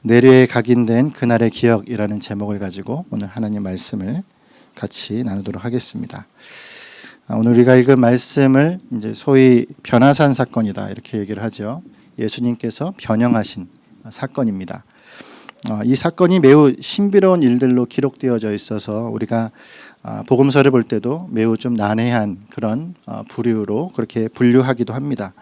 내려에 각인된 그날의 기억이라는 제목을 가지고 오늘 하나님 말씀을 같이 나누도록 하겠습니다. 오늘 우리가 읽은 말씀을 이제 소위 변화산 사건이다 이렇게 얘기를 하죠. 예수님께서 변형하신 사건입니다. 이 사건이 매우 신비로운 일들로 기록되어져 있어서 우리가 복음서를 볼 때도 매우 좀 난해한 그런 부류로 그렇게 분류하기도 합니다.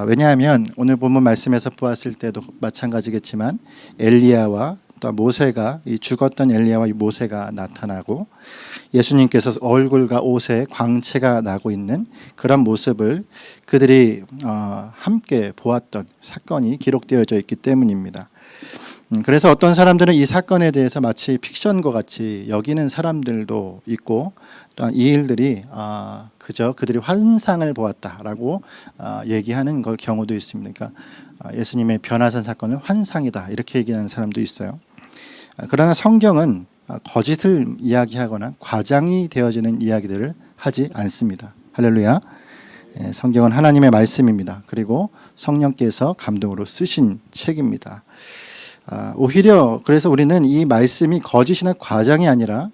왜냐하면 오늘 본문 말씀에서 보았을 때도 마찬가지겠지만 엘리야와 또 모세가 이 죽었던 엘리야와 이 모세가 나타나고 예수님께서 얼굴과 옷에 광채가 나고 있는 그런 모습을 그들이 함께 보았던 사건이 기록되어져 있기 때문입니다. 그래서 어떤 사람들은 이 사건에 대해서 마치 픽션과 같이 여기는 사람들도 있고 또한 이 일들이 그저 그들이 환상을 보았다라고 얘기하는 경우도 있습니다. 그러니까 예수님의 변화산 사건을 환상이다 이렇게 얘기하는 사람도 있어요. 그러나 성경은 거짓을 이야기하거나 과장이 되어지는 이야기들을 하지 않습니다. 할렐루야. 성경은 하나님의 말씀입니다. 그리고 성령께서 감동으로 쓰신 책입니다. 오히려 그래서 우리는 이 말씀이 거짓이나 과장이 아니라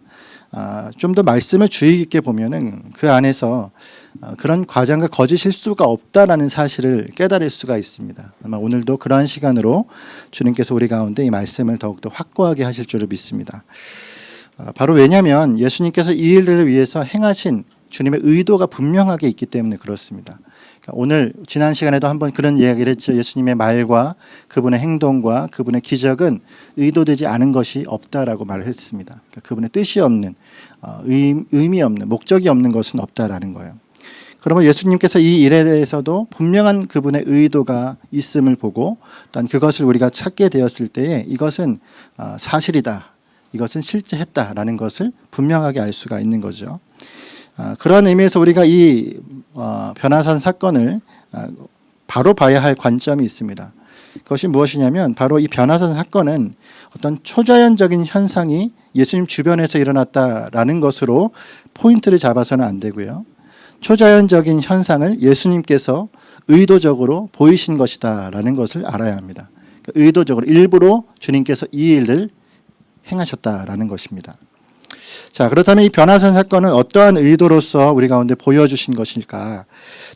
좀 더 말씀을 주의 깊게 보면은 그 안에서 그런 과장과 거짓 실수가 없다라는 사실을 깨달을 수가 있습니다. 아마 오늘도 그러한 시간으로 주님께서 우리 가운데 이 말씀을 더욱더 확고하게 하실 줄을 믿습니다. 바로 왜냐하면 예수님께서 이 일들을 위해서 행하신 주님의 의도가 분명하게 있기 때문에 그렇습니다. 오늘 지난 시간에도 한번 그런 이야기를 했죠. 예수님의 말과 그분의 행동과 그분의 기적은 의도되지 않은 것이 없다라고 말을 했습니다. 그분의 뜻이 없는 의미 없는 목적이 없는 것은 없다라는 거예요. 그러면 예수님께서 이 일에 대해서도 분명한 그분의 의도가 있음을 보고 또한 그것을 우리가 찾게 되었을 때에 이것은 사실이다. 이것은 실제 했다라는 것을 분명하게 알 수가 있는 거죠. 그런 의미에서 우리가 이 변화산 사건을 바로 봐야 할 관점이 있습니다. 그것이 무엇이냐면 바로 이 변화산 사건은 어떤 초자연적인 현상이 예수님 주변에서 일어났다라는 것으로 포인트를 잡아서는 안 되고요. 초자연적인 현상을 예수님께서 의도적으로 보이신 것이다라는 것을 알아야 합니다. 의도적으로 일부러 주님께서 이 일을 행하셨다라는 것입니다. 자, 그렇다면 이 변화산 사건은 어떠한 의도로서 우리 가운데 보여주신 것일까?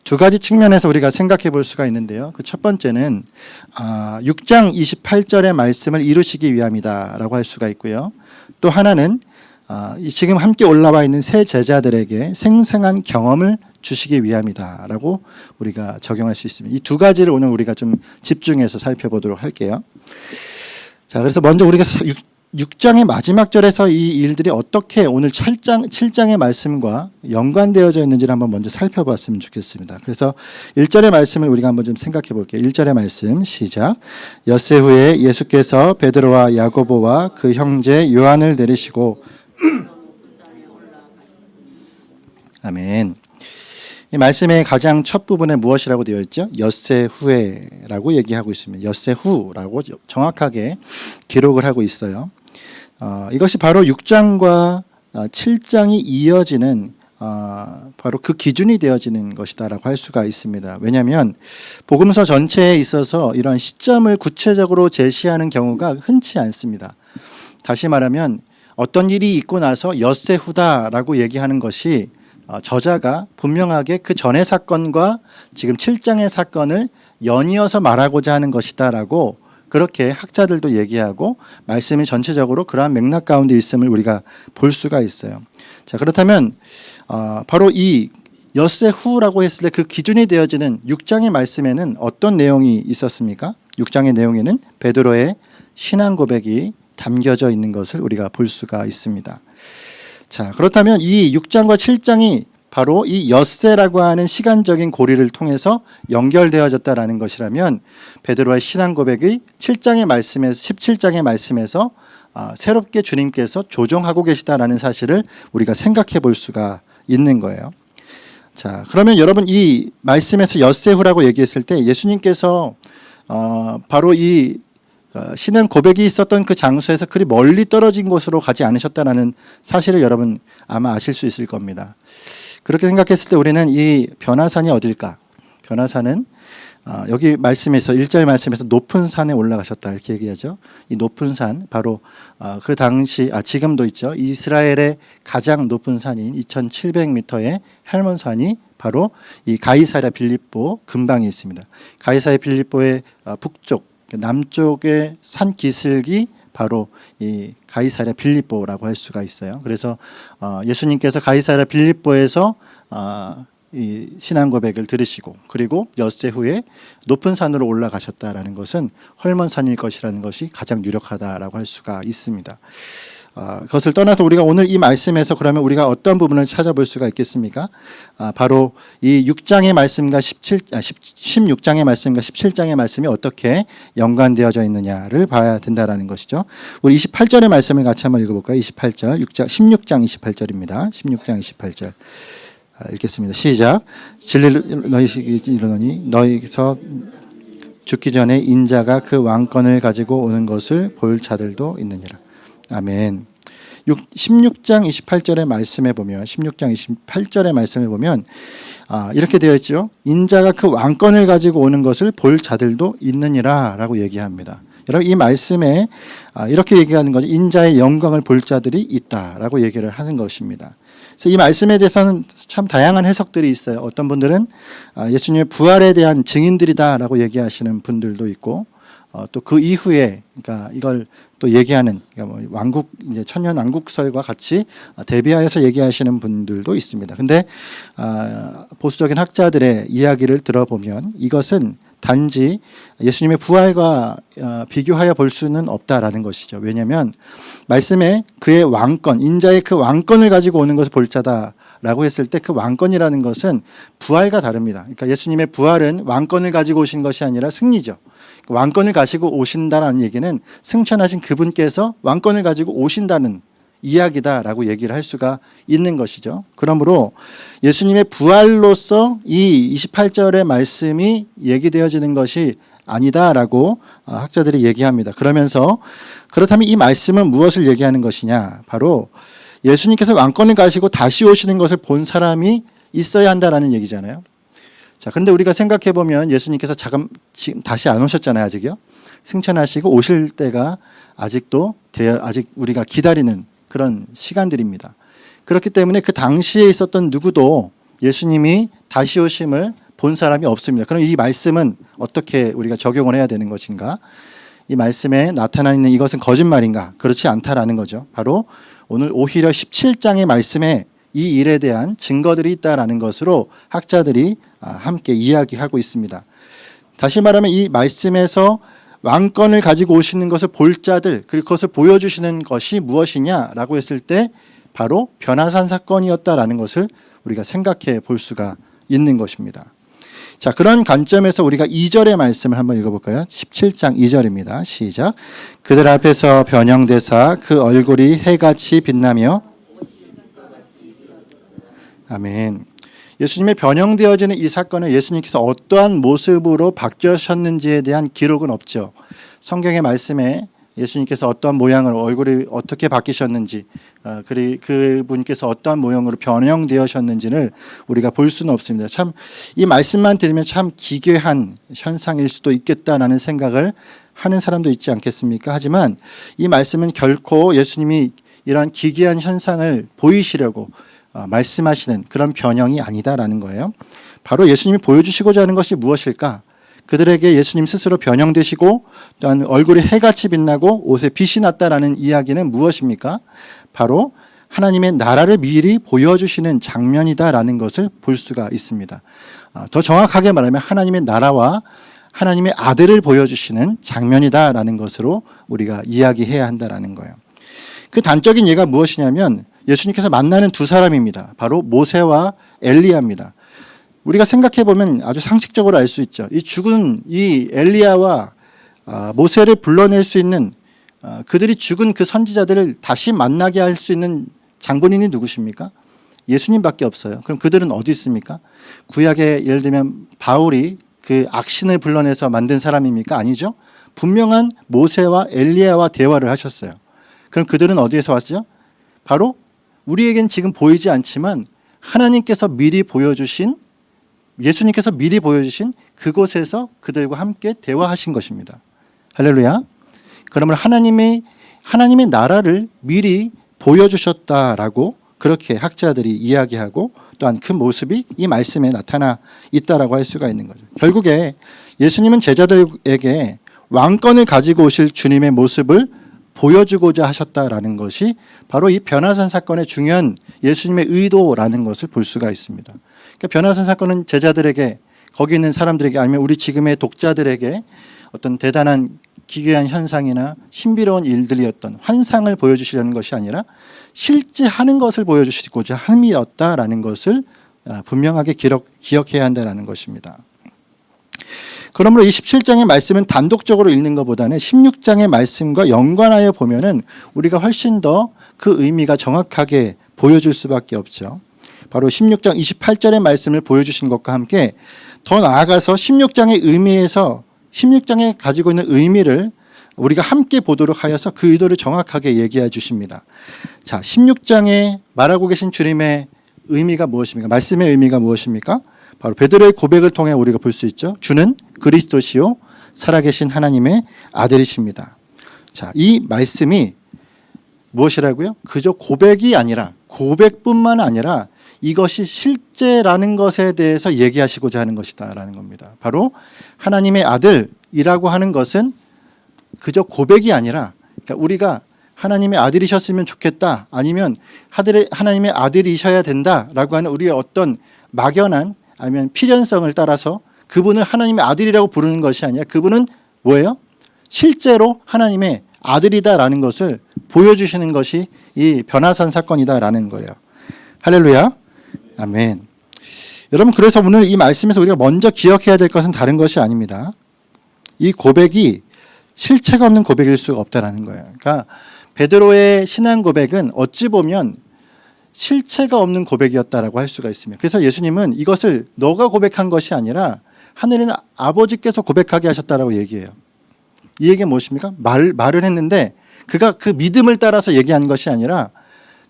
두 가지 측면에서 우리가 생각해 볼 수가 있는데요. 그 첫 번째는 6장 28절의 말씀을 이루시기 위함이다라고 할 수가 있고요. 또 하나는 지금 함께 올라와 있는 새 제자들에게 생생한 경험을 주시기 위함이다라고 우리가 적용할 수 있습니다. 이 두 가지를 오늘 우리가 좀 집중해서 살펴보도록 할게요. 자, 그래서 먼저 우리가 6장의 마지막 절에서 이 일들이 어떻게 오늘 7장의 말씀과 연관되어져 있는지를 한번 먼저 살펴봤으면 좋겠습니다. 그래서 1절의 말씀을 우리가 한번 좀 생각해 볼게요. 1절의 말씀 시작. 엿새 후에 예수께서 베드로와 야고보와 그 형제 요한을 내리시고 아멘. 이 말씀의 가장 첫 부분에 무엇이라고 되어 있죠? 엿새 후에라고 얘기하고 있습니다. 엿새 후라고 정확하게 기록을 하고 있어요. 이것이 바로 6장과 7장이 이어지는 바로 그 기준이 되어지는 것이다라고 할 수가 있습니다. 왜냐하면 복음서 전체에 있어서 이런 시점을 구체적으로 제시하는 경우가 흔치 않습니다. 다시 말하면 어떤 일이 있고 나서 엿새 후다라고 얘기하는 것이 저자가 분명하게 그 전의 사건과 지금 7장의 사건을 연이어서 말하고자 하는 것이다라고 그렇게 학자들도 얘기하고 말씀이 전체적으로 그러한 맥락 가운데 있음을 우리가 볼 수가 있어요. 자, 그렇다면 바로 이 엿새 후라고 했을 때 그 기준이 되어지는 6장의 말씀에는 어떤 내용이 있었습니까? 6장의 내용에는 베드로의 신앙 고백이 담겨져 있는 것을 우리가 볼 수가 있습니다. 자, 그렇다면 이 6장과 7장이 바로 이 엿새라고 하는 시간적인 고리를 통해서 연결되어졌다라는 것이라면 베드로의 신앙 고백이 7장의 말씀에서 17장의 말씀에서 새롭게 주님께서 조정하고 계시다라는 사실을 우리가 생각해 볼 수가 있는 거예요. 자, 그러면 여러분 이 말씀에서 엿새 후라고 얘기했을 때 예수님께서 바로 이 신앙 고백이 있었던 그 장소에서 그리 멀리 떨어진 곳으로 가지 않으셨다는 사실을 여러분 아마 아실 수 있을 겁니다. 그렇게 생각했을 때 우리는 이 변화산이 어딜까? 변화산은 여기 말씀에서 1절 말씀에서 높은 산에 올라가셨다 이렇게 얘기하죠. 이 높은 산 바로 그 당시 지금도 있죠. 이스라엘의 가장 높은 산인 2,700m의 헬몬산이 바로 이 가이사랴 빌립보 근방에 있습니다. 가이사랴 빌립보의 북쪽 남쪽의 산 기슭이 바로 이 가이사랴 빌립보라고 할 수가 있어요. 그래서 예수님께서 가이사랴 빌립보에서 이 신앙 고백을 들으시고 그리고 엿새 후에 높은 산으로 올라가셨다라는 것은 헐몬산일 것이라는 것이 가장 유력하다라고 할 수가 있습니다. 그것을 떠나서 우리가 오늘 이 말씀에서 그러면 우리가 어떤 부분을 찾아볼 수가 있겠습니까? 바로 이 6장의 말씀과 16장의 말씀과 17장의 말씀이 어떻게 연관되어져 있느냐를 봐야 된다라는 것이죠. 우리 28절의 말씀을 같이 한번 읽어볼까요? 28절, 16장 28절입니다. 16장 28절. 읽겠습니다. 시작. 진리를 너희에게 이르노니 너희서 죽기 전에 인자가 그 왕권을 가지고 오는 것을 볼 자들도 있느니라. 아멘. 16장 28절의 말씀에 보면 16장 28절의 말씀에 보면 이렇게 되어 있죠. 인자가 그 왕권을 가지고 오는 것을 볼 자들도 있느니라 라고 얘기합니다. 여러분 이 말씀에 이렇게 얘기하는 거죠. 인자의 영광을 볼 자들이 있다라고 얘기를 하는 것입니다. 그래서 이 말씀에 대해서는 참 다양한 해석들이 있어요. 어떤 분들은 예수님의 부활에 대한 증인들이다라고 얘기하시는 분들도 있고 또 그 이후에 그러니까 이걸 또 얘기하는 그러니까 뭐 왕국 이제 천년 왕국설과 같이 대비하여서 얘기하시는 분들도 있습니다. 근데 보수적인 학자들의 이야기를 들어보면 이것은 단지 예수님의 부활과 비교하여 볼 수는 없다라는 것이죠. 왜냐하면 말씀에 그의 왕권, 인자의 그 왕권을 가지고 오는 것을 볼 자다라고 했을 때 그 왕권이라는 것은 부활과 다릅니다. 그러니까 예수님의 부활은 왕권을 가지고 오신 것이 아니라 승리죠. 왕권을 가지고 오신다는 얘기는 승천하신 그분께서 왕권을 가지고 오신다는 이야기다라고 얘기를 할 수가 있는 것이죠. 그러므로 예수님의 부활로서 이 28절의 말씀이 얘기되어지는 것이 아니다라고 학자들이 얘기합니다. 그러면서 그렇다면 이 말씀은 무엇을 얘기하는 것이냐? 바로 예수님께서 왕권을 가지고 다시 오시는 것을 본 사람이 있어야 한다라는 얘기잖아요. 자, 그런데 우리가 생각해 보면 예수님께서 지금 다시 안 오셨잖아요, 아직요. 승천하시고 오실 때가 아직 우리가 기다리는 그런 시간들입니다. 그렇기 때문에 그 당시에 있었던 누구도 예수님이 다시 오심을 본 사람이 없습니다. 그럼 이 말씀은 어떻게 우리가 적용을 해야 되는 것인가? 이 말씀에 나타나 있는 이것은 거짓말인가? 그렇지 않다라는 거죠. 바로 오늘 오히려 17장의 말씀에 이 일에 대한 증거들이 있다라는 것으로 학자들이 함께 이야기하고 있습니다. 다시 말하면 이 말씀에서 왕권을 가지고 오시는 것을 볼 자들 그리고 그것을 보여주시는 것이 무엇이냐라고 했을 때 바로 변화산 사건이었다라는 것을 우리가 생각해 볼 수가 있는 것입니다. 자, 그런 관점에서 우리가 2절의 말씀을 한번 읽어볼까요? 17장 2절입니다. 시작. 그들 앞에서 변형되사 그 얼굴이 해같이 빛나며 아멘. 예수님의 변형되어지는 이 사건은 예수님께서 어떠한 모습으로 바뀌셨는지에 대한 기록은 없죠. 성경의 말씀에 예수님께서 어떠한 모양으로 얼굴이 어떻게 바뀌셨는지 그리고 그분께서 어떠한 모양으로 변형되셨는지를 우리가 볼 수는 없습니다. 참 이 말씀만 들으면 참 기괴한 현상일 수도 있겠다라는 생각을 하는 사람도 있지 않겠습니까? 하지만 이 말씀은 결코 예수님이 이러한 기괴한 현상을 보이시려고 말씀하시는 그런 변형이 아니다라는 거예요. 바로 예수님이 보여주시고자 하는 것이 무엇일까? 그들에게 예수님 스스로 변형되시고 또한 얼굴이 해같이 빛나고 옷에 빛이 났다라는 이야기는 무엇입니까? 바로 하나님의 나라를 미리 보여주시는 장면이다라는 것을 볼 수가 있습니다. 더 정확하게 말하면 하나님의 나라와 하나님의 아들을 보여주시는 장면이다라는 것으로 우리가 이야기해야 한다라는 거예요. 그 단적인 예가 무엇이냐면 예수님께서 만나는 두 사람입니다. 바로 모세와 엘리야입니다. 우리가 생각해 보면 아주 상식적으로 알 수 있죠. 이 죽은 이 엘리야와 모세를 불러낼 수 있는 그들이 죽은 그 선지자들을 다시 만나게 할 수 있는 장본인이 누구십니까? 예수님밖에 없어요. 그럼 그들은 어디 있습니까? 구약에 예를 들면 바울이 그 악신을 불러내서 만든 사람입니까? 아니죠. 분명한 모세와 엘리야와 대화를 하셨어요. 그럼 그들은 어디에서 왔죠? 바로 우리에겐 지금 보이지 않지만 하나님께서 미리 보여주신 예수님께서 미리 보여주신 그곳에서 그들과 함께 대화하신 것입니다. 할렐루야. 그러면 하나님의 나라를 미리 보여주셨다라고 그렇게 학자들이 이야기하고 또한 그 모습이 이 말씀에 나타나 있다라고 할 수가 있는 거죠. 결국에 예수님은 제자들에게 왕권을 가지고 오실 주님의 모습을 보여주고자 하셨다라는 것이 바로 이 변화산 사건의 중요한 예수님의 의도라는 것을 볼 수가 있습니다. 그러니까 변화산 사건은 제자들에게, 거기 있는 사람들에게, 아니면 우리 지금의 독자들에게 어떤 대단한 기괴한 현상이나 신비로운 일들이었던 환상을 보여주시려는 것이 아니라 실제 하는 것을 보여주시고자 함이었다라는 것을 분명하게 기억해야 한다는 것입니다. 그러므로 이 17장의 말씀은 단독적으로 읽는 것보다는 16장의 말씀과 연관하여 보면은 우리가 훨씬 더 그 의미가 정확하게 보여줄 수밖에 없죠. 바로 16장 28절의 말씀을 보여주신 것과 함께 더 나아가서 16장의 의미에서 16장에 가지고 있는 의미를 우리가 함께 보도록 하여서 그 의도를 정확하게 얘기해 주십니다. 자, 16장에 말하고 계신 주님의 의미가 무엇입니까? 말씀의 의미가 무엇입니까? 바로 베드로의 고백을 통해 우리가 볼 수 있죠. 주는 그리스도시요 살아계신 하나님의 아들이십니다. 자, 이 말씀이 무엇이라고요? 그저 고백이 아니라, 고백뿐만 아니라 이것이 실제라는 것에 대해서 얘기하시고자 하는 것이다라는 겁니다. 바로 하나님의 아들이라고 하는 것은 그저 고백이 아니라, 그러니까 우리가 하나님의 아들이셨으면 좋겠다, 아니면 하나님의 아들이셔야 된다라고 하는 우리의 어떤 막연한 아니면 필연성을 따라서 그분을 하나님의 아들이라고 부르는 것이 아니라 그분은 뭐예요? 실제로 하나님의 아들이다라는 것을 보여주시는 것이 이 변화산 사건이다라는 거예요. 할렐루야. 아멘. 여러분, 그래서 오늘 이 말씀에서 우리가 먼저 기억해야 될 것은 다른 것이 아닙니다. 이 고백이 실체가 없는 고백일 수가 없다라는 거예요. 그러니까 베드로의 신앙 고백은 어찌 보면 실체가 없는 고백이었다라고 할 수가 있습니다. 그래서 예수님은 이것을 너가 고백한 것이 아니라 하늘의 아버지께서 고백하게 하셨다라고 얘기해요. 이 얘기가 무엇입니까? 말을 했는데 그가 그 믿음을 따라서 얘기한 것이 아니라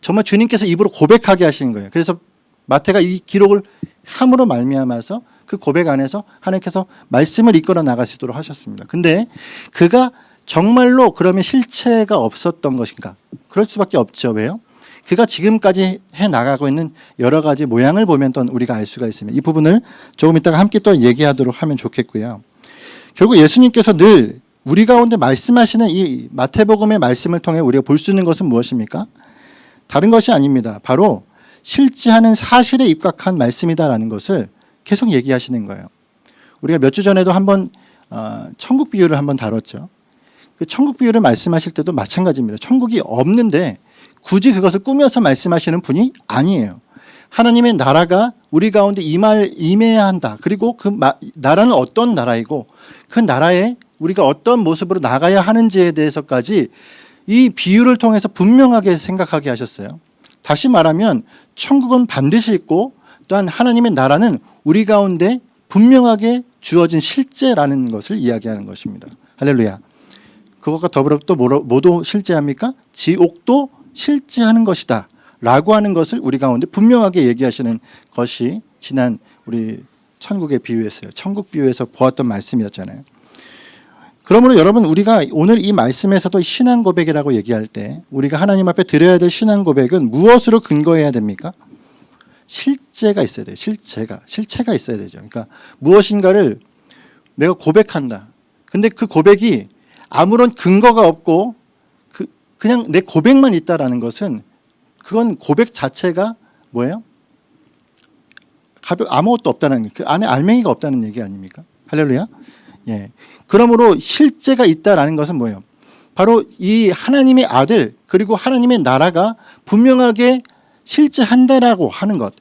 정말 주님께서 입으로 고백하게 하신 거예요. 그래서 마태가 이 기록을 함으로 말미암아서 그 고백 안에서 하나님께서 말씀을 이끌어 나가시도록 하셨습니다. 근데 그가 정말로 그러면 실체가 없었던 것인가? 그럴 수밖에 없죠. 왜요? 그가 지금까지 해나가고 있는 여러 가지 모양을 보면 또 우리가 알 수가 있습니다. 이 부분을 조금 이따가 함께 또 얘기하도록 하면 좋겠고요. 결국 예수님께서 늘 우리 가운데 말씀하시는 이 마태복음의 말씀을 통해 우리가 볼 수 있는 것은 무엇입니까? 다른 것이 아닙니다. 바로 실제하는 사실에 입각한 말씀이다라는 것을 계속 얘기하시는 거예요. 우리가 몇 주 전에도 한번 천국 비유를 한번 다뤘죠. 그 천국 비유를 말씀하실 때도 마찬가지입니다. 천국이 없는데 굳이 그것을 꾸며서 말씀하시는 분이 아니에요. 하나님의 나라가 우리 가운데 임해야 한다. 그리고 그 나라는 어떤 나라이고 그 나라에 우리가 어떤 모습으로 나가야 하는지에 대해서까지 이 비유를 통해서 분명하게 생각하게 하셨어요. 다시 말하면 천국은 반드시 있고 또한 하나님의 나라는 우리 가운데 분명하게 주어진 실제라는 것을 이야기하는 것입니다. 할렐루야. 그것과 더불어 또 뭐도 실제합니까? 지옥도 실제하는 것이다 라고 하는 것을 우리 가운데 분명하게 얘기하시는 것이 지난 우리 천국의 비유였어요. 천국 비유에서 보았던 말씀이었잖아요. 그러므로 여러분, 우리가 오늘 이 말씀에서도 신앙 고백이라고 얘기할 때 우리가 하나님 앞에 드려야 될 신앙 고백은 무엇으로 근거해야 됩니까? 실제가 있어야 돼요. 실체가 있어야 되죠. 그러니까 무엇인가를 내가 고백한다. 근데 그 고백이 아무런 근거가 없고 그냥 내 고백만 있다라는 것은 그건 고백 자체가 뭐예요? 아무것도 없다는, 그 안에 알맹이가 없다는 얘기 아닙니까? 할렐루야. 예. 그러므로 실제가 있다라는 것은 뭐예요? 바로 이 하나님의 아들 그리고 하나님의 나라가 분명하게 실제한다라고 하는 것.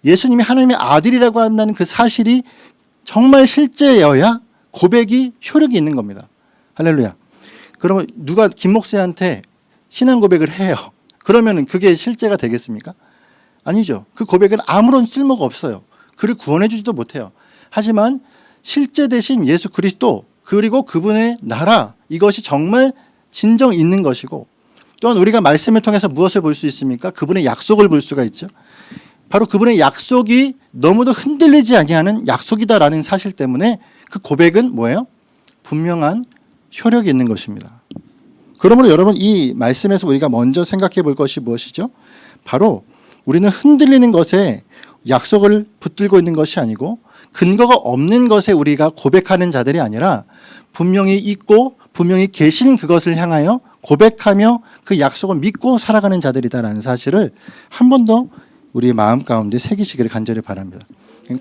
예수님이 하나님의 아들이라고 한다는 그 사실이 정말 실제여야 고백이 효력이 있는 겁니다. 할렐루야. 그러면 누가 김 목사한테 신앙 고백을 해요. 그러면 그게 실제가 되겠습니까? 아니죠. 그 고백은 아무런 쓸모가 없어요. 그를 구원해 주지도 못해요. 하지만 실제 대신 예수 그리스도 그리고 그분의 나라, 이것이 정말 진정 있는 것이고, 또한 우리가 말씀을 통해서 무엇을 볼 수 있습니까? 그분의 약속을 볼 수가 있죠. 바로 그분의 약속이 너무도 흔들리지 아니하는 약속이다라는 사실 때문에 그 고백은 뭐예요? 분명한 효력이 있는 것입니다. 그러므로 여러분, 이 말씀에서 우리가 먼저 생각해 볼 것이 무엇이죠? 바로 우리는 흔들리는 것에 약속을 붙들고 있는 것이 아니고 근거가 없는 것에 우리가 고백하는 자들이 아니라 분명히 있고 분명히 계신 그것을 향하여 고백하며 그 약속을 믿고 살아가는 자들이다라는 사실을 한 번 더 우리의 마음 가운데 새기시기를 간절히 바랍니다.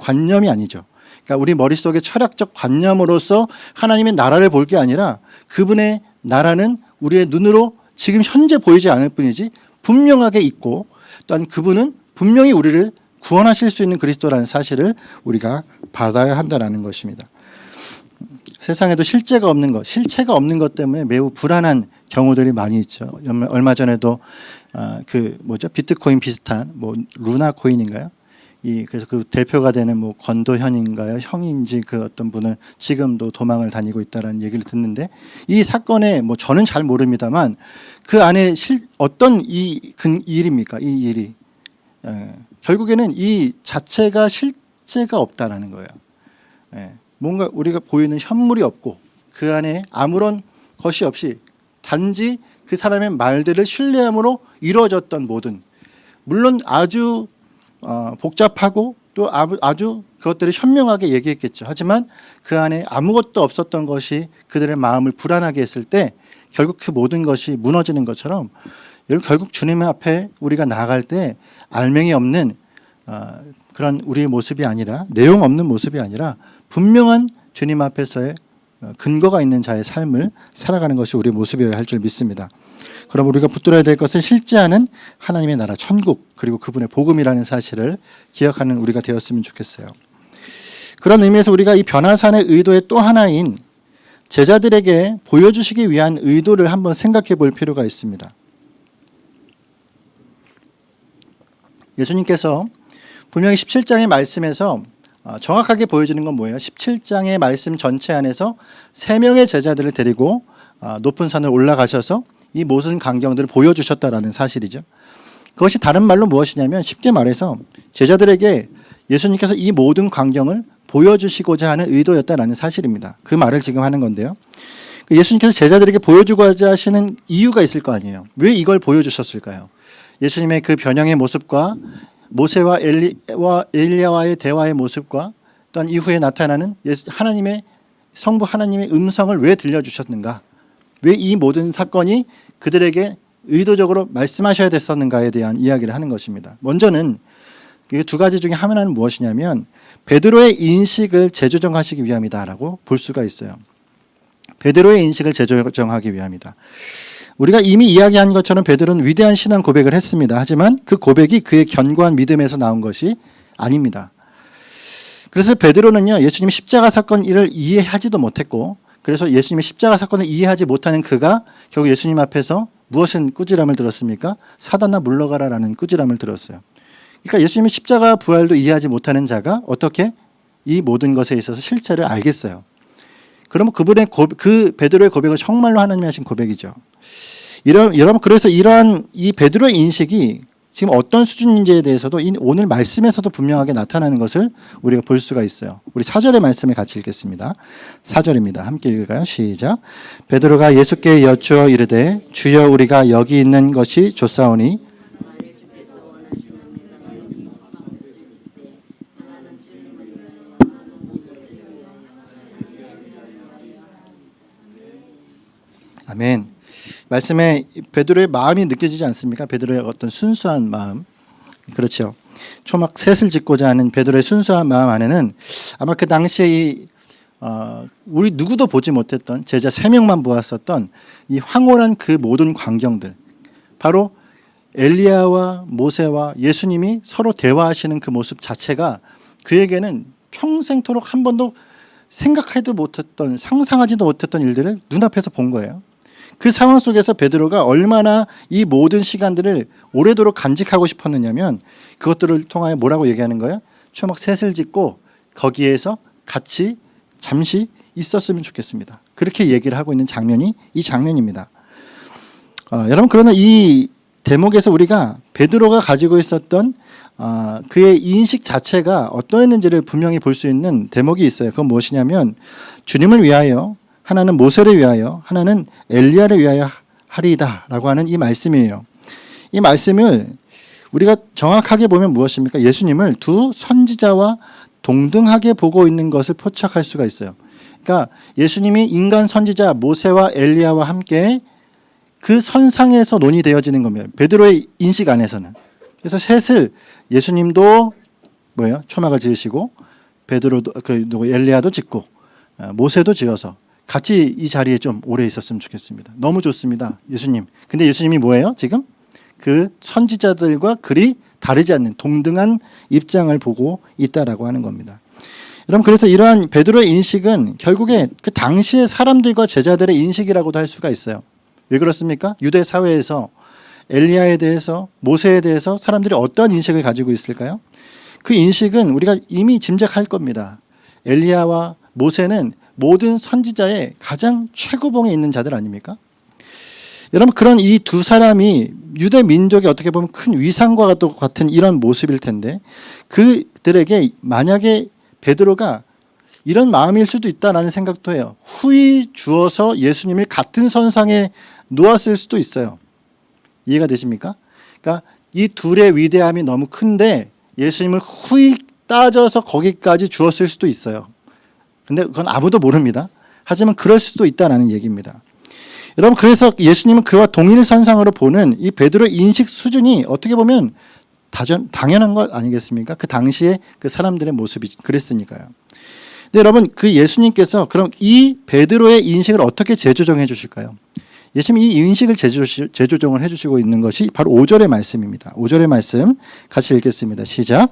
관념이 아니죠. 그러니까 우리 머릿속에 철학적 관념으로서 하나님의 나라를 볼 게 아니라 그분의 나라는 우리의 눈으로 지금 현재 보이지 않을 뿐이지 분명하게 있고, 또한 그분은 분명히 우리를 구원하실 수 있는 그리스도라는 사실을 우리가 받아야 한다는 것입니다. 세상에도 실체가 없는 것 때문에 매우 불안한 경우들이 많이 있죠. 얼마 전에도 비트코인 비슷한 루나 코인인가요? 그래서 그 대표가 되는 권도현인가요? 형인지 그 어떤 분은 지금도 도망을 다니고 있다라는 얘기를 듣는데, 이 사건에 저는 잘 모릅니다만 그 안에 어떤 일입니까? 이 일이 결국에는 이 자체가 실제가 없다라는 거예요. 뭔가 우리가 보이는 현물이 없고 그 안에 아무런 것이 없이 단지 그 사람의 말들을 신뢰함으로 이루어졌던 모든, 물론 아주 복잡하고 또 아주 그것들을 현명하게 얘기했겠죠. 하지만 그 안에 아무것도 없었던 것이 그들의 마음을 불안하게 했을 때 결국 그 모든 것이 무너지는 것처럼, 여러분, 결국 주님 앞에 우리가 나아갈 때 알맹이 없는 그런 우리의 모습이 아니라, 내용 없는 모습이 아니라 분명한 주님 앞에서의 근거가 있는 자의 삶을 살아가는 것이 우리의 모습이어야 할 줄 믿습니다. 그럼 우리가 붙들어야 될 것은 실제하는 하나님의 나라, 천국, 그리고 그분의 복음이라는 사실을 기억하는 우리가 되었으면 좋겠어요. 그런 의미에서 우리가 이 변화산의 의도의 또 하나인 제자들에게 보여주시기 위한 의도를 한번 생각해 볼 필요가 있습니다. 예수님께서 분명히 17장의 말씀에서 정확하게 보여주는 건 뭐예요? 17장의 말씀 전체 안에서 3명의 제자들을 데리고 높은 산을 올라가셔서 이 모든 광경들을 보여주셨다라는 사실이죠. 그것이 다른 말로 무엇이냐면, 쉽게 말해서 제자들에게 예수님께서 이 모든 광경을 보여주시고자 하는 의도였다라는 사실입니다. 그 말을 지금 하는 건데요. 예수님께서 제자들에게 보여주고자 하시는 이유가 있을 거 아니에요. 왜 이걸 보여주셨을까요? 예수님의 그 변형의 모습과 모세와 엘리야와의 대화의 모습과 또한 이후에 나타나는 하나님의 성부 하나님의 음성을 왜 들려주셨는가? 왜 이 모든 사건이 그들에게 의도적으로 말씀하셔야 됐었는가에 대한 이야기를 하는 것입니다. 먼저는 두 가지 중에 하나는 무엇이냐면 베드로의 인식을 재조정하시기 위함이다라고 볼 수가 있어요. 베드로의 인식을 재조정하기 위함이다. 우리가 이미 이야기한 것처럼 베드로는 위대한 신앙 고백을 했습니다. 하지만 그 고백이 그의 견고한 믿음에서 나온 것이 아닙니다. 그래서 베드로는요, 예수님 십자가 사건 일을 이해하지도 못했고, 그래서 예수님의 십자가 사건을 이해하지 못하는 그가 결국 예수님 앞에서 무엇은 꾸지람을 들었습니까? 사단아 물러가라라는 꾸지람을 들었어요. 그러니까 예수님의 십자가 부활도 이해하지 못하는 자가 어떻게 이 모든 것에 있어서 실체를 알겠어요. 그러면 그 베드로의 고백은 정말로 하나님이 하신 고백이죠. 여러분, 그래서 이러한 이 베드로의 인식이 지금 어떤 수준인지에 대해서도 오늘 말씀에서도 분명하게 나타나는 것을 우리가 볼 수가 있어요. 우리 4절의 말씀을 같이 읽겠습니다. 4절입니다. 함께 읽을까요? 시작. 베드로가 예수께 여쭈어 이르되 주여 우리가 여기 있는 것이 좋사오니 아멘. 말씀에 베드로의 마음이 느껴지지 않습니까? 베드로의 어떤 순수한 마음. 그렇죠. 초막 셋을 짓고자 하는 베드로의 순수한 마음 안에는 아마 그 당시에 우리 누구도 보지 못했던 제자 3명만 보았었던 이 황홀한 그 모든 광경들, 바로 엘리야와 모세와 예수님이 서로 대화하시는 그 모습 자체가 그에게는 평생토록 한 번도 생각하지도 못했던, 상상하지도 못했던 일들을 눈앞에서 본 거예요. 그 상황 속에서 베드로가 얼마나 이 모든 시간들을 오래도록 간직하고 싶었느냐면 그것들을 통하여 뭐라고 얘기하는 거예요? 초막 셋을 짓고 거기에서 같이 잠시 있었으면 좋겠습니다. 그렇게 얘기를 하고 있는 장면이 이 장면입니다. 여러분, 그러나 이 대목에서 우리가 베드로가 가지고 있었던 그의 인식 자체가 어떠했는지를 분명히 볼 수 있는 대목이 있어요. 그건 무엇이냐면 주님을 위하여, 하나는 모세를 위하여, 하나는 엘리야를 위하여 하리이다라고 하는 이 말씀이에요. 이 말씀을 우리가 정확하게 보면 무엇입니까? 예수님을 두 선지자와 동등하게 보고 있는 것을 포착할 수가 있어요. 그러니까 예수님이 인간 선지자 모세와 엘리야와 함께 그 선상에서 논의되어지는 겁니다. 베드로의 인식 안에서는. 그래서 셋을 예수님도 초막을 지으시고 베드로도 엘리야도 짓고 모세도 지어서 같이 이 자리에 좀 오래 있었으면 좋겠습니다. 너무 좋습니다. 예수님. 근데 예수님이 뭐예요? 지금 그 선지자들과 그리 다르지 않는 동등한 입장을 보고 있다라고 하는 겁니다. 여러분, 그래서 이러한 베드로의 인식은 결국에 그 당시의 사람들과 제자들의 인식이라고도 할 수가 있어요. 왜 그렇습니까? 유대 사회에서 엘리야에 대해서, 모세에 대해서 사람들이 어떤 인식을 가지고 있을까요? 그 인식은 우리가 이미 짐작할 겁니다. 엘리야와 모세는 모든 선지자의 가장 최고봉에 있는 자들 아닙니까? 여러분, 그런 이 두 사람이 유대 민족의 어떻게 보면 큰 위상과 같은 이런 모습일 텐데, 그들에게 만약에 베드로가 이런 마음일 수도 있다라는 생각도 해요. 후히 주어서 예수님을 같은 선상에 놓았을 수도 있어요. 이해가 되십니까? 그러니까 이 둘의 위대함이 너무 큰데 예수님을 후히 따져서 거기까지 주었을 수도 있어요. 근데 그건 아무도 모릅니다. 하지만 그럴 수도 있다는 얘기입니다. 여러분, 그래서 예수님은 그와 동일 선상으로 보는 이 베드로의 인식 수준이 어떻게 보면 당연한 것 아니겠습니까? 그 당시에 그 사람들의 모습이 그랬으니까요. 근데 여러분, 그 예수님께서 그럼 이 베드로의 인식을 어떻게 재조정해 주실까요? 예수님이 이 인식을 재조정을 해주시고 있는 것이 바로 5절의 말씀입니다. 5절의 말씀 같이 읽겠습니다. 시작.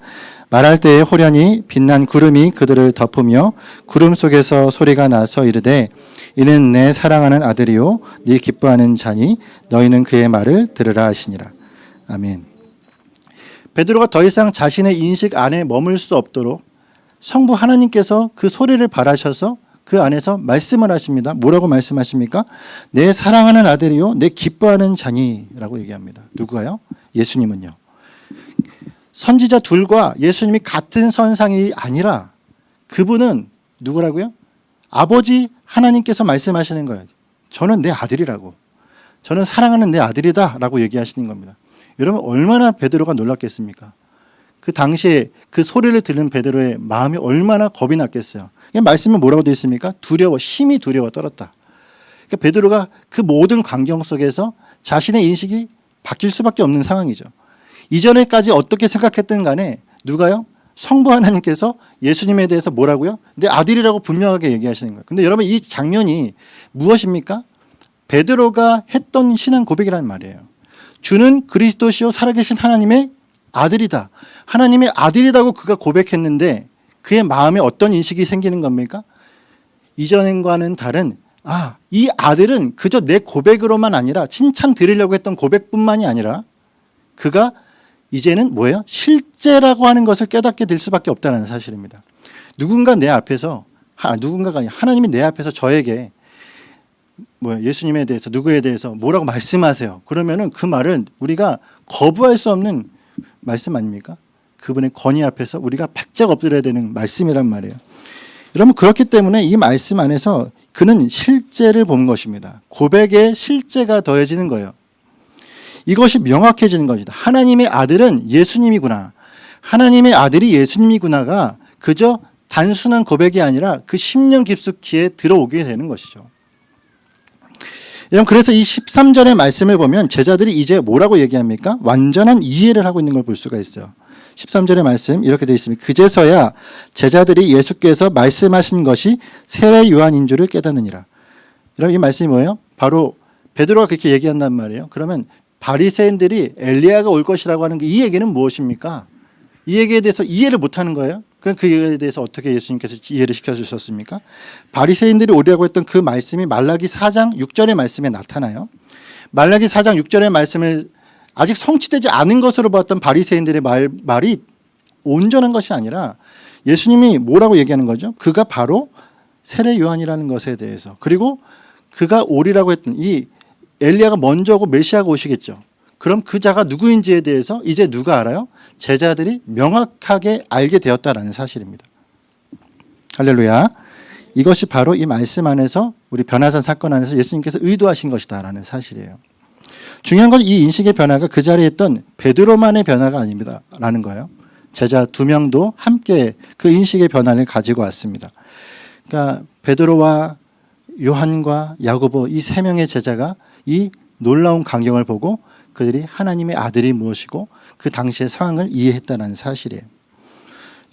말할 때에 호련히 빛난 구름이 그들을 덮으며 구름 속에서 소리가 나서 이르되 이는 내 사랑하는 아들이요 네 기뻐하는 자니 너희는 그의 말을 들으라 하시니라. 아멘. 베드로가 더 이상 자신의 인식 안에 머물 수 없도록 성부 하나님께서 그 소리를 발하셔서 그 안에서 말씀을 하십니다. 뭐라고 말씀하십니까? 내 사랑하는 아들이요 내 기뻐하는 자니라고 얘기합니다. 누구가요? 예수님은요. 선지자 둘과 예수님이 같은 선상이 아니라 그분은 누구라고요? 아버지 하나님께서 말씀하시는 거예요. 저는 내 아들이라고. 저는 사랑하는 내 아들이다 라고 얘기하시는 겁니다. 여러분, 얼마나 베드로가 놀랐겠습니까? 그 당시에 그 소리를 들은 베드로의 마음이 얼마나 겁이 났겠어요. 말씀은 뭐라고 되어 있습니까? 두려워, 심히 두려워 떨었다. 그러니까 베드로가 그 모든 광경 속에서 자신의 인식이 바뀔 수밖에 없는 상황이죠. 이전에까지 어떻게 생각했든 간에 누가요? 성부 하나님께서 예수님에 대해서 뭐라고요? 내 아들이라고 분명하게 얘기하시는 거예요. 근데 여러분, 이 장면이 무엇입니까? 베드로가 했던 신앙 고백이라는 말이에요. 주는 그리스도시요 살아계신 하나님의 아들이다. 하나님의 아들이라고 그가 고백했는데 그의 마음에 어떤 인식이 생기는 겁니까? 이전과는 다른 이 아들은 그저 내 고백으로만 아니라 칭찬 드리려고 했던 고백뿐만이 아니라 그가 이제는 뭐예요? 실제라고 하는 것을 깨닫게 될 수밖에 없다는 사실입니다. 누군가 내 앞에서 누군가가 아니라 하나님이 내 앞에서 저에게 예수님에 대해서 누구에 대해서 뭐라고 말씀하세요. 그러면은 그 말은 우리가 거부할 수 없는 말씀 아닙니까? 그분의 권위 앞에서 우리가 바짝 엎드려야 되는 말씀이란 말이에요. 여러분, 그렇기 때문에 이 말씀 안에서 그는 실제를 본 것입니다. 고백에 실제가 더해지는 거예요. 이것이 명확해지는 것이다. 하나님의 아들은 예수님이구나. 하나님의 아들이 예수님이구나가 그저 단순한 고백이 아니라 그 심령 깊숙이에 들어오게 되는 것이죠. 여러분, 그래서 이 13절의 말씀을 보면 제자들이 이제 뭐라고 얘기합니까? 완전한 이해를 하고 있는 걸 볼 수가 있어요. 13절의 말씀 이렇게 되어 있습니다. 그제서야 제자들이 예수께서 말씀하신 것이 세례 요한인 줄을 깨닫느니라. 여러분, 이 말씀이 뭐예요? 바로 베드로가 그렇게 얘기한단 말이에요. 그러면 바리새인들이 엘리야가 올 것이라고 하는 이 얘기는 무엇입니까? 이 얘기에 대해서 이해를 못하는 거예요. 그럼 그 얘기에 대해서 어떻게 예수님께서 이해를 시켜주셨습니까? 바리새인들이 오려고 했던 그 말씀이 말라기 4장 6절의 말씀에 나타나요. 말라기 4장 6절의 말씀을 아직 성취되지 않은 것으로 봤던 바리새인들의 말이 온전한 것이 아니라 예수님이 뭐라고 얘기하는 거죠? 그가 바로 세례 요한이라는 것에 대해서, 그리고 그가 오리라고 했던 이 엘리야가 먼저 오고 메시아가 오시겠죠. 그럼 그 자가 누구인지에 대해서 이제 누가 알아요? 제자들이 명확하게 알게 되었다라는 사실입니다. 할렐루야. 이것이 바로 이 말씀 안에서 우리 변화산 사건 안에서 예수님께서 의도하신 것이다라는 사실이에요. 중요한 건 이 인식의 변화가 그 자리에 있던 베드로만의 변화가 아닙니다라는 거예요. 제자 2명도 함께 그 인식의 변화를 가지고 왔습니다. 그러니까 베드로와 요한과 야고보 이 3명의 제자가 이 놀라운 광경을 보고 그들이 하나님의 아들이 무엇이고 그 당시의 상황을 이해했다는 사실이에요.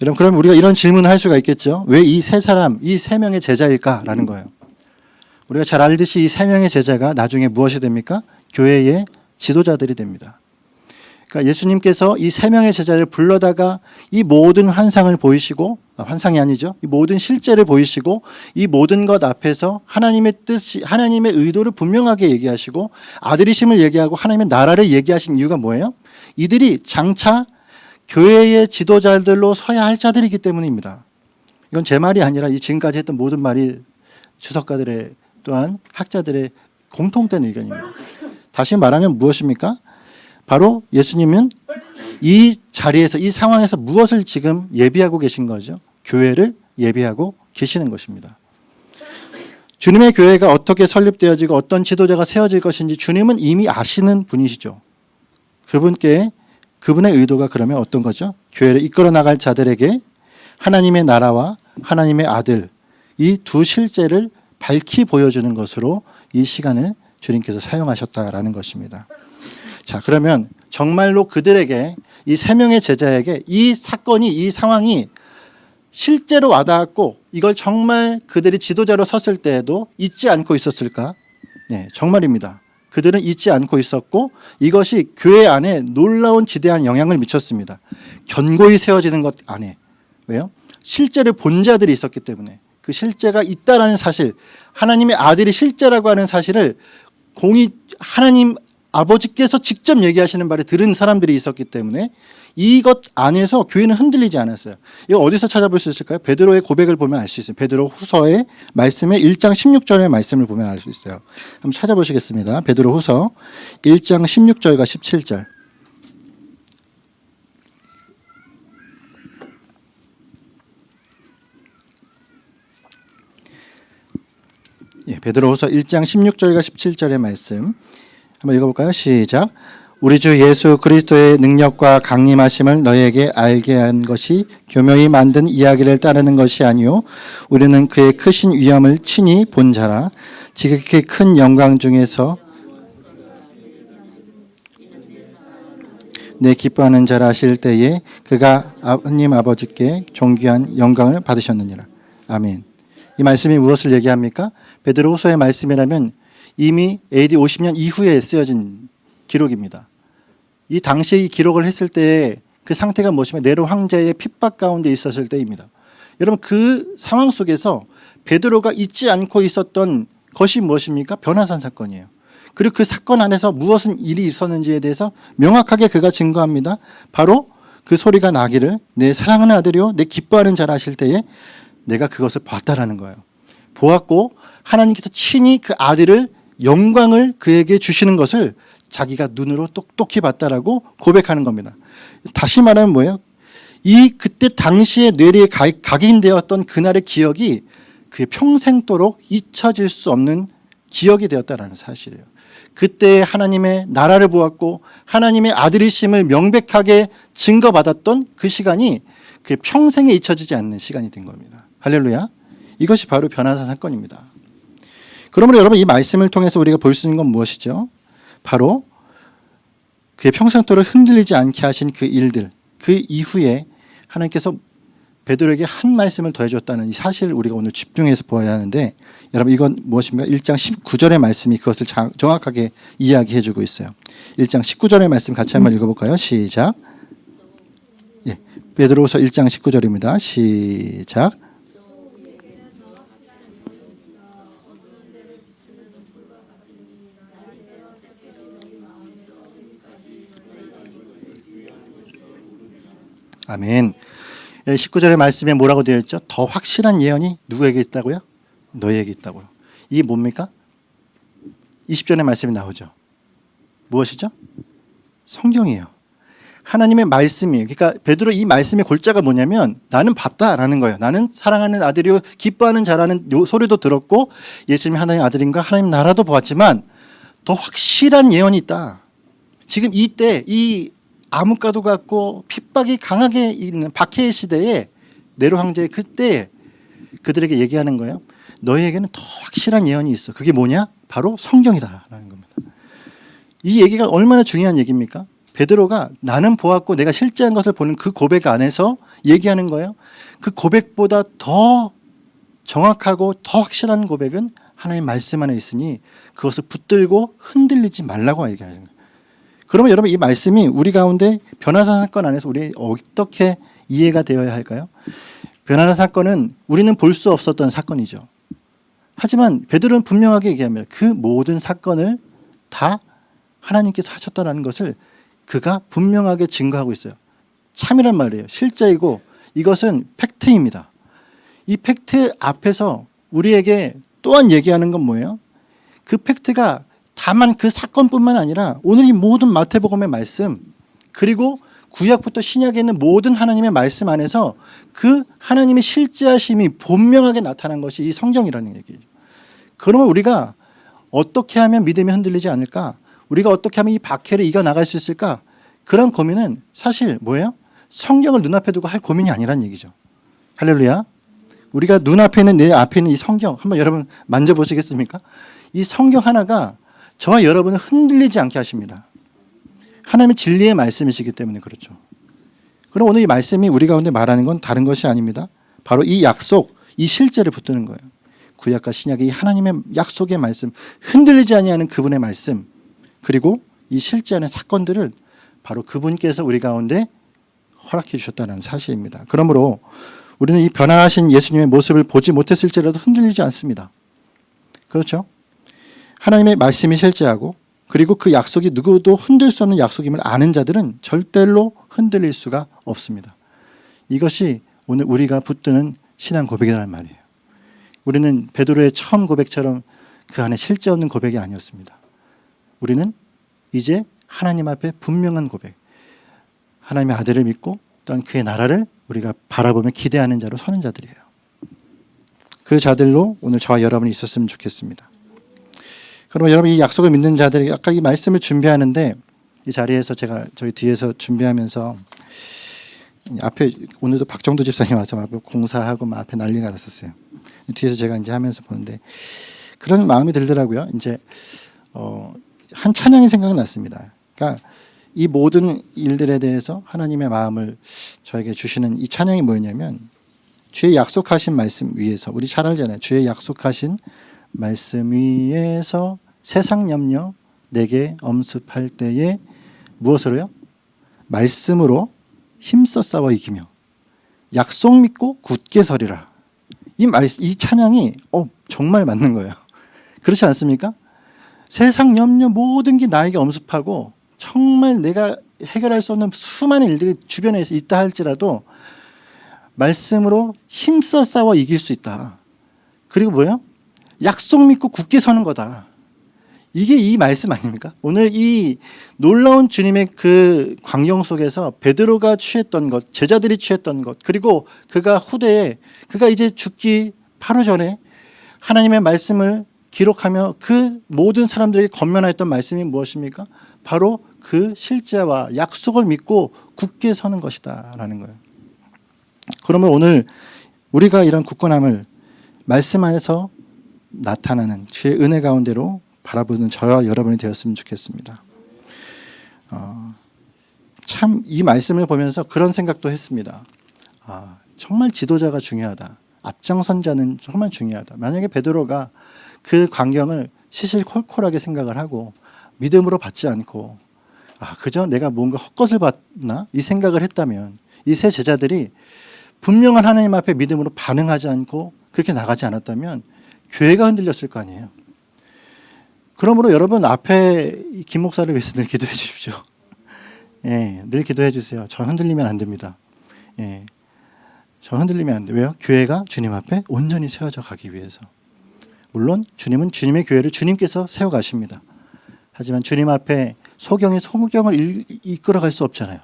여러분, 그럼 우리가 이런 질문을 할 수가 있겠죠. 왜 이 3사람, 이 3명의 제자일까라는 거예요. 우리가 잘 알듯이 이 3명의 제자가 나중에 무엇이 됩니까? 교회의 지도자들이 됩니다. 그러니까 예수님께서 이 3명의 제자를 불러다가 이 모든 환상을 보이시고, 환상이 아니죠. 이 모든 실제를 보이시고 이 모든 것 앞에서 하나님의 뜻이, 하나님의 의도를 분명하게 얘기하시고 아들이심을 얘기하고 하나님의 나라를 얘기하신 이유가 뭐예요? 이들이 장차 교회의 지도자들로 서야 할 자들이기 때문입니다. 이건 제 말이 아니라 이 지금까지 했던 모든 말이 주석가들의 또한 학자들의 공통된 의견입니다. 다시 말하면 무엇입니까? 바로 예수님은 이 자리에서, 이 상황에서 무엇을 지금 예비하고 계신 거죠? 교회를 예비하고 계시는 것입니다. 주님의 교회가 어떻게 설립되어지고 어떤 지도자가 세워질 것인지 주님은 이미 아시는 분이시죠. 그분의 의도가 그러면 어떤 거죠? 교회를 이끌어 나갈 자들에게 하나님의 나라와 하나님의 아들, 이 두 실제를 밝히 보여주는 것으로 이 시간을 주님께서 사용하셨다라는 것입니다. 자, 그러면 정말로 그들에게, 이 3명의 제자에게 이 사건이, 이 상황이 실제로 와닿았고 이걸 정말 그들이 지도자로 섰을 때에도 잊지 않고 있었을까? 네, 정말입니다. 그들은 잊지 않고 있었고 이것이 교회 안에 놀라운 지대한 영향을 미쳤습니다. 견고히 세워지는 것 안에. 왜요? 실제를 본 자들이 있었기 때문에, 그 실제가 있다라는 사실, 하나님의 아들이 실제라고 하는 사실을 공히 하나님 아버지께서 직접 얘기하시는 말을 들은 사람들이 있었기 때문에 이것 안에서 교회는 흔들리지 않았어요. 이거 어디서 찾아볼 수 있을까요? 베드로의 고백을 보면 알 수 있어요. 베드로 후서의 말씀의 1장 16절의 말씀을 보면 알 수 있어요. 한번 찾아보시겠습니다. 베드로 후서 1장 16절과 17절. 예, 베드로 후서 1장 16절과 17절의 말씀 한번 읽어볼까요? 시작. 우리 주 예수 그리스도의 능력과 강림하심을 너희에게 알게 한 것이 교묘히 만든 이야기를 따르는 것이 아니요 우리는 그의 크신 위엄을 친히 본 자라. 지극히 큰 영광 중에서 내 기뻐하는 자라 하실 때에 그가 하나님 아버지께 존귀한 영광을 받으셨느니라. 아멘. 이 말씀이 무엇을 얘기합니까? 베드로후서의 말씀이라면 이미 AD 50년 이후에 쓰여진 기록입니다. 이 당시에 이 기록을 했을 때의 그 상태가 무엇이면 네로 황제의 핍박 가운데 있었을 때입니다. 여러분, 그 상황 속에서 베드로가 잊지 않고 있었던 것이 무엇입니까? 변화산 사건이에요. 그리고 그 사건 안에서 무엇은 일이 있었는지에 대해서 명확하게 그가 증거합니다. 바로 그 소리가 나기를 내 사랑하는 아들이요 내 기뻐하는 자라 하실 때에 내가 그것을 봤다라는 거예요. 보았고 하나님께서 친히 그 아들을 영광을 그에게 주시는 것을 자기가 눈으로 똑똑히 봤다라고 고백하는 겁니다. 다시 말하면 뭐예요? 이 그때 당시에 뇌리에 각인되었던 그날의 기억이 그의 평생도록 잊혀질 수 없는 기억이 되었다라는 사실이에요. 그때 하나님의 나라를 보았고 하나님의 아들이심을 명백하게 증거받았던 그 시간이 그의 평생에 잊혀지지 않는 시간이 된 겁니다. 할렐루야. 이것이 바로 변화산 사건입니다. 그러므로 여러분, 이 말씀을 통해서 우리가 볼 수 있는 건 무엇이죠? 바로 그의 평생도록 흔들리지 않게 하신 그 일들, 그 이후에 하나님께서 베드로에게 한 말씀을 더해줬다는 이 사실을 우리가 오늘 집중해서 보아야 하는데, 여러분 이건 무엇입니까? 1장 19절의 말씀이 그것을 정확하게 이야기해주고 있어요. 1장 19절의 말씀 같이 한번 읽어볼까요? 시작. 예, 베드로후서 1장 19절입니다. 시작. 아멘. 19절의 말씀에 뭐라고 되어 있죠? 더 확실한 예언이 누구에게 있다고요? 너희에게 있다고요. 이게 뭡니까? 20절의 말씀이 나오죠. 무엇이죠? 성경이에요. 하나님의 말씀이에요. 그러니까 베드로 이 말씀의 골자가 뭐냐면 나는 봤다라는 거예요. 나는 사랑하는 아들이요 기뻐하는 자라는 소리도 들었고 예수님이 하나님의 아들인가 하나님 나라도 보았지만 더 확실한 예언이 있다. 지금 이때 이 암흑과도 같고 핍박이 강하게 있는 박해의 시대에 네로 황제의 그때 그들에게 얘기하는 거예요. 너희에게는 더 확실한 예언이 있어. 그게 뭐냐? 바로 성경이다라는 겁니다. 이 얘기가 얼마나 중요한 얘기입니까? 베드로가 나는 보았고 내가 실제한 것을 보는 그 고백 안에서 얘기하는 거예요. 그 고백보다 더 정확하고 더 확실한 고백은 하나님의 말씀 안에 있으니 그것을 붙들고 흔들리지 말라고 얘기하는 거예요. 그러면 여러분 이 말씀이 우리 가운데 변화산 사건 안에서 우리 어떻게 이해가 되어야 할까요? 변화산 사건은 우리는 볼 수 없었던 사건이죠. 하지만 베드로는 분명하게 얘기합니다. 그 모든 사건을 다 하나님께서 하셨다는 것을 그가 분명하게 증거하고 있어요. 참이란 말이에요. 실제이고 이것은 팩트입니다. 이 팩트 앞에서 우리에게 또한 얘기하는 건 뭐예요? 그 팩트가 다만 그 사건뿐만 아니라 오늘 이 모든 마태복음의 말씀 그리고 구약부터 신약에 있는 모든 하나님의 말씀 안에서 그 하나님의 실제하심이 분명하게 나타난 것이 이 성경이라는 얘기예요. 그러면 우리가 어떻게 하면 믿음이 흔들리지 않을까? 우리가 어떻게 하면 이 박해를 이겨나갈 수 있을까? 그런 고민은 사실 뭐예요? 성경을 눈앞에 두고 할 고민이 아니란 얘기죠. 할렐루야. 우리가 눈앞에 있는 내 앞에 있는 이 성경 한번 여러분 만져보시겠습니까? 이 성경 하나가 저와 여러분을 흔들리지 않게 하십니다. 하나님의 진리의 말씀이시기 때문에 그렇죠. 그럼 오늘 이 말씀이 우리 가운데 말하는 건 다른 것이 아닙니다. 바로 이 약속, 이 실제를 붙드는 거예요. 구약과 신약의 이 하나님의 약속의 말씀, 흔들리지 아니하는 그분의 말씀, 그리고 이 실제하는 사건들을 바로 그분께서 우리 가운데 허락해 주셨다는 사실입니다. 그러므로 우리는 이 변화하신 예수님의 모습을 보지 못했을지라도 흔들리지 않습니다. 그렇죠? 하나님의 말씀이 실제하고 그리고 그 약속이 누구도 흔들 수 없는 약속임을 아는 자들은 절대로 흔들릴 수가 없습니다. 이것이 오늘 우리가 붙드는 신앙 고백이라는 말이에요. 우리는 베드로의 처음 고백처럼 그 안에 실제 없는 고백이 아니었습니다. 우리는 이제 하나님 앞에 분명한 고백, 하나님의 아들을 믿고 또한 그의 나라를 우리가 바라보며 기대하는 자로 서는 자들이에요. 그 자들로 오늘 저와 여러분이 있었으면 좋겠습니다. 그러면 여러분 이 약속을 믿는 자들이 아까 이 말씀을 준비하는데 이 자리에서 제가 저희 뒤에서 준비하면서 앞에 오늘도 박정도 집사님 와서 공사하고 막 앞에 난리가 났었어요. 뒤에서 제가 이제 하면서 보는데 그런 마음이 들더라고요. 이제 한 찬양이 생각났습니다. 그러니까 이 모든 일들에 대해서 하나님의 마음을 저에게 주시는 이 찬양이 뭐였냐면 주의 약속하신 말씀 위에서 우리 잘 알잖아요. 주의 약속하신 말씀 위에서 세상 염려 내게 엄습할 때에 무엇으로요? 말씀으로 힘써 싸워 이기며 약속 믿고 굳게 서리라. 이 찬양이 정말 맞는 거예요. 그렇지 않습니까? 세상 염려 모든 게 나에게 엄습하고 정말 내가 해결할 수 없는 수많은 일들이 주변에 있다 할지라도 말씀으로 힘써 싸워 이길 수 있다. 그리고 뭐예요? 약속 믿고 굳게 서는 거다. 이게 이 말씀 아닙니까? 오늘 이 놀라운 주님의 그 광경 속에서 베드로가 취했던 것, 제자들이 취했던 것, 그리고 그가 후대에 그가 이제 죽기 바로 전에 하나님의 말씀을 기록하며 그 모든 사람들에게 건면하였던 말씀이 무엇입니까? 바로 그 실제와 약속을 믿고 굳게 서는 것이다 라는 거예요. 그러면 오늘 우리가 이런 굳건함을 말씀 안에서 나타나는 주의 은혜 가운데로 바라보는 저와 여러분이 되었으면 좋겠습니다. 참 이 말씀을 보면서 그런 생각도 했습니다. 정말 지도자가 중요하다. 앞장선자는 정말 중요하다. 만약에 베드로가 그 광경을 시실콜콜하게 생각을 하고 믿음으로 받지 않고 그저 내가 뭔가 헛것을 봤나? 이 생각을 했다면 이 세 제자들이 분명한 하나님 앞에 믿음으로 반응하지 않고 그렇게 나가지 않았다면 교회가 흔들렸을 거 아니에요. 그러므로 여러분 앞에 김 목사를 위해서 늘 기도해 주십시오. 예, 늘 기도해 주세요. 저 흔들리면 안 됩니다. 예, 저 흔들리면 안 돼요. 왜요? 교회가 주님 앞에 온전히 세워져 가기 위해서. 물론 주님은 주님의 교회를 주님께서 세워가십니다. 하지만 주님 앞에 소경을 이끌어갈 수 없잖아요.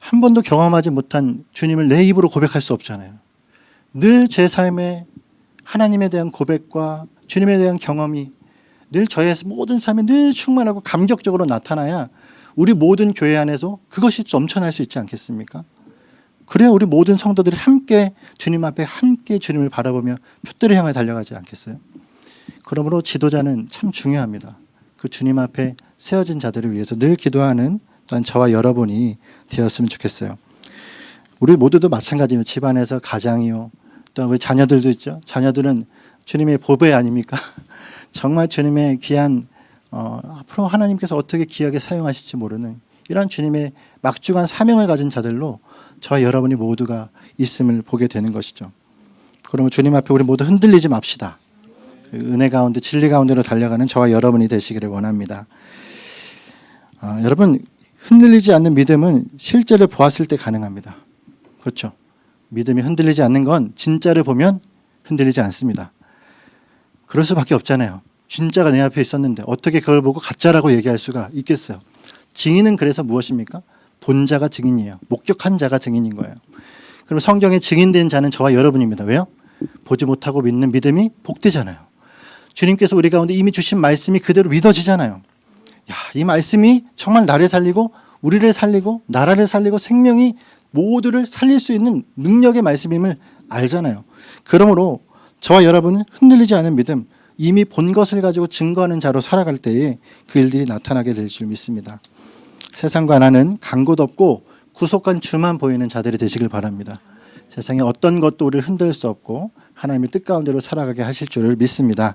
한 번도 경험하지 못한 주님을 내 입으로 고백할 수 없잖아요. 늘 제 삶에 하나님에 대한 고백과 주님에 대한 경험이 늘 저의 모든 삶에 늘 충만하고 감격적으로 나타나야 우리 모든 교회 안에서 그것이 넘쳐날 수 있지 않겠습니까? 그래야 우리 모든 성도들이 함께 주님 앞에 함께 주님을 바라보며 표대를 향해 달려가지 않겠어요? 그러므로 지도자는 참 중요합니다. 그 주님 앞에 세워진 자들을 위해서 늘 기도하는 또한 저와 여러분이 되었으면 좋겠어요. 우리 모두도 마찬가지입니다. 집안에서 가장이요. 또 우리 자녀들도 있죠. 자녀들은 주님의 보배 아닙니까? 정말 주님의 귀한 앞으로 하나님께서 어떻게 귀하게 사용하실지 모르는 이런 주님의 막중한 사명을 가진 자들로 저와 여러분이 모두가 있음을 보게 되는 것이죠. 그러면 주님 앞에 우리 모두 흔들리지 맙시다. 은혜 가운데 진리 가운데로 달려가는 저와 여러분이 되시기를 원합니다. 여러분 흔들리지 않는 믿음은 실제를 보았을 때 가능합니다. 그렇죠? 믿음이 흔들리지 않는 건 진짜를 보면 흔들리지 않습니다. 그럴 수밖에 없잖아요. 진짜가 내 앞에 있었는데 어떻게 그걸 보고 가짜라고 얘기할 수가 있겠어요? 증인은 그래서 무엇입니까? 본 자가 증인이에요. 목격한 자가 증인인 거예요. 그럼 성경에 증인된 자는 저와 여러분입니다. 왜요? 보지 못하고 믿는 믿음이 복되잖아요. 주님께서 우리 가운데 이미 주신 말씀이 그대로 믿어지잖아요. 야, 이 말씀이 정말 나를 살리고 우리를 살리고 나라를 살리고 생명이 모두를 살릴 수 있는 능력의 말씀임을 알잖아요. 그러므로 저와 여러분은 흔들리지 않은 믿음, 이미 본 것을 가지고 증거하는 자로 살아갈 때에 그 일들이 나타나게 될 줄 믿습니다. 세상과 나는 간 곳 없고 구속한 주만 보이는 자들이 되시길 바랍니다. 세상에 어떤 것도 우리를 흔들 수 없고 하나님의 뜻 가운데로 살아가게 하실 줄을 믿습니다.